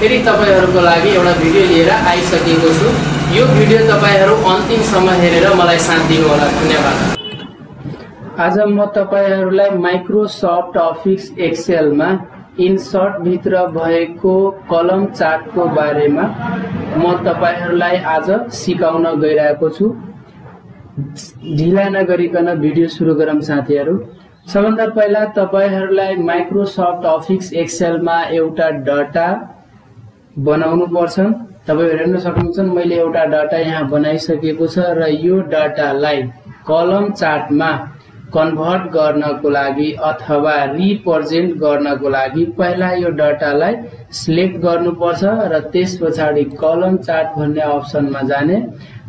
फेरि तपाईहरुको लागि एउटा भिडियो लिएर आइसकेको छु। यो भिडियो तपाईहरु अन्तिमसम्म हेरेर मलाई साथ दिनु होला। धन्यवाद। आज म तपाईहरुलाई माइक्रोसफ्ट अफिस एक्सेल मा इन्सर्ट भित्र भएको कलम चार्टको बारेमा म तपाईहरुलाई आज सिकाउन गइरहेको छु। ढिला नगरिकन भिडियो सुरु गरौँ साथीहरु। सबभन्दा पहिला तपाईहरुलाई माइक्रोसफ्ट अफिस एक्सेल मा एउटा डाटा बनाउनु पर्छ। तपाईहरु हेर्न सक्नुहुन्छ मैले एउटा डाटा यहाँ बनाइसकेको छ र यो डाटालाई कलम चार्टमा कन्भर्ट गर्नको लागि अथवा रिप्रेजेन्ट गर्नको लागि पहिला यो डाटालाई सिलेक्ट गर्नुपर्छ र त्यसपछि कलम चार्ट भन्ने अप्सनमा जाने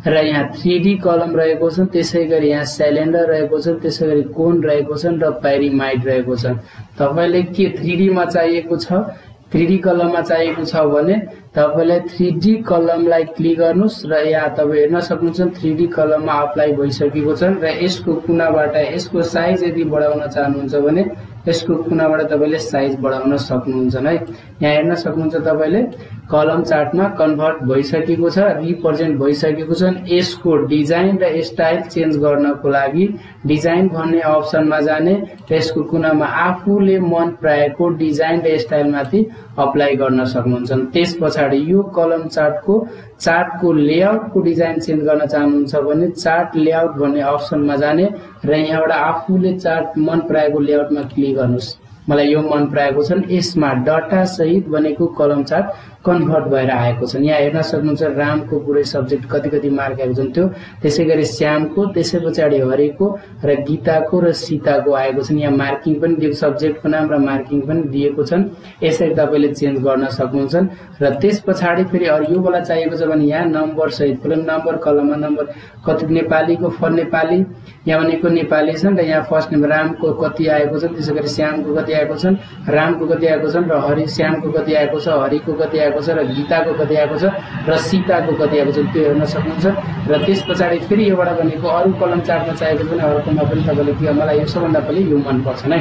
र यहाँ 3D कलम रहेको छ, त्यसैगरी यहाँ सिलिन्डर रहेको छ, त्यसैगरी कोन रहेको छ र पाइरामिड रहेको छ। तपाईले के 3D मा चाहिएको छ, 3D कलममा चाहिएको छ भने तपाईलाई 3D कलमलाई क्लिक गर्नुस् र यहाँ तपाई हेर्न सक्नुहुन्छ 3D कलममा अप्लाई भइसकेको छ र यसको कुनाबाट यसको साइज यदि बढाउन चाहनुहुन्छ भने यसको कुनाबाट तपाईले साइज बढाउन सक्नुहुन्छ है। यहाँ हेर्न सक्नुहुन्छ तपाईले कलम चार्टमा कन्भर्ट भइसकेको छ, रिप्रेजेन्ट भइसकेको छ। यसको डिजाइन र स्टाइल चेन्ज गर्नको लागि डिजाइन भन्ने अप्सनमा जाने, त्यसको कुनामा आफूले मन पराएको डिजाइन र स्टाइल माथि अप्लाई गर्न सक्नुहुन्छ। त्यसपछि यो कलम चार्टको लेआउटको डिजाइन चेन्ज गर्न चाहनुहुन्छ भने चार्ट लेआउट भन्ने अप्सनमा जाने र यहाँबाट आफूले चार्ट मन पराएको लेआउटमा क्लिक गर्नुस्। मलाई यो मन पराएको छ। यसमा डाटा सहित बनेको कलम चार्ट कन्भर्ट भएर आएको छ। यहाँ हेर्न सक्नुहुन्छ रामको पुरै सब्जेक्ट कति मार्क आएको छ त्यो, त्यसैगरी श्यामको, त्यसैपछि हरिको र गीताको र सीताको आएको छ। यहाँ मार्किङ पनि दिएको, सब्जेक्टको नाम र मार्किङ पनि दिएको छन्। यसरी तपाईले चेन्ज गर्न सक्नुहुन्छ र त्यसपछि फेरि अरु यो वाला चाहिएको छ भने यहाँ नम्बर सहित फिल्म नम्बर कलममा नम्बर कति नेपालीको फर नेपाली यहाँ भनेको नेपाली छन् र यहाँ फर्स्ट नेम रामको कति आएको छ, त्यसैगरी श्यामको कति आएको छन्, रामको कति आएको छन् र हरि श्यामको कति आएको छ, हरिको कति आएको छ र गीताको कति आएको छ र सीताको कति आएको छ त्यो हेर्न सक्नुहुन्छ। र त्यसपछि फेरि योबाट भनेको अरु कलम चार्टमा चाहिएको पनि अर्कोमा पनि तपाईले के मलाई यो सबभन्दा पहिले यो मन पर्छ नै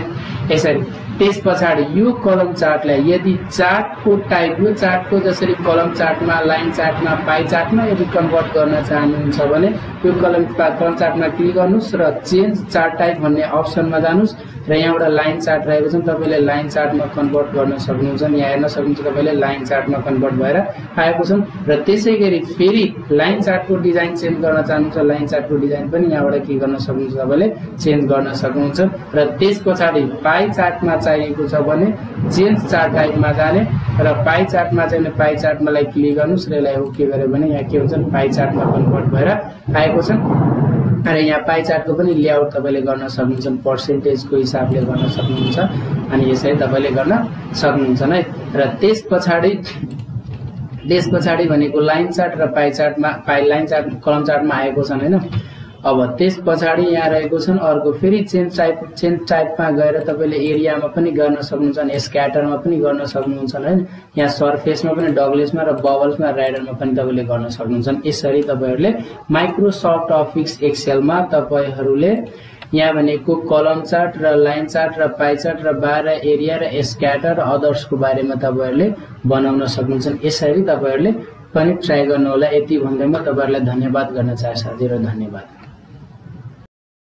यसरी। त्यसपछि यो कलम चार्टलाई यदि चार्टको टाइप यो चार्टको जसरी कलम चार्टमा, लाइन चार्टमा, पाई चार्टमा यदि कन्भर्ट गर्न चाहनुहुन्छ भने यो कलम चार्टमा क्लिक गर्नुस् र चेन्ज चार्ट टाइप भन्ने अप्सनमा जानुस् र यहाँबाट लाइन चार्ट रहेको छ, तपाईले लाइन चार्टमा कन्भर्ट गर्न सक्नुहुन्छ। यहाँ हेर्न सक्नुहुन्छ तपाईले लाइन चार्टमा कन्भर्ट भएर आएको छ र त्यसैगरी फेरि लाइन चार्टको डिजाइन चेन्ज गर्न चाहनुहुन्छ, लाइन चार्टको डिजाइन पनि यहाँबाट के गर्न सक्नुहुन्छ तपाईले चेन्ज गर्न सक्नुहुन्छ। र त्यसपछि पाई चार्टमा चाहिएको छ भने चेन्ज चार्ट टाइपमा जाने र पाई चार्टमा चाहिँ पाई चार्टमालाई क्लिक गर्नुस् र यसलाई ओके गरे भने यहाँ के हुन्छ पाई चार्टमा कन्भर्ट भएर आएको छ। र यहाँ पाई चार्टको पनि लेआउट तपाईले गर्न सक्नुहुन्छ, पर्सेन्टेजको हिसाबले गर्न सक्नुहुन्छ अनि यसरी तपाईले गर्न सक्नुहुन्छ नै। र त्यसपछि भनेको लाइन चार्ट र पाई चार्टमा लाइन चार्ट कलम चार्टमा आएको छन् हैन। अब त्यसपछि यहाँ रहेको छन् अर्को फेरि चेन्ज टाइपमा गएर तपाईले एरियामा पनि गर्न सक्नुहुन्छ अनि स्क्याटरमा पनि गर्न सक्नुहुन्छ हैन। यहाँ सरफेसमा पनि डगलेसमा र बबल्समा राइडरमा पनि तपाईले गर्न सक्नुहुन्छ। यसरी तपाईहरुले माइक्रोसफ्ट अफिस एक्सेलमा तपाईहरुले यहाँ भनेको कलम चार्ट र लाइन चार्ट र पाई चार्ट र बार एरिया र स्क्याटर र अदर्सको बारेमा तपाईहरुले बनाउन सक्नुहुन्छ। यसरी तपाईहरुले पनि ट्राई गर्नु होला। यति भन्दै म तपाईहरुलाई धन्यवाद गर्न चाहन्छु। धन्यवाद।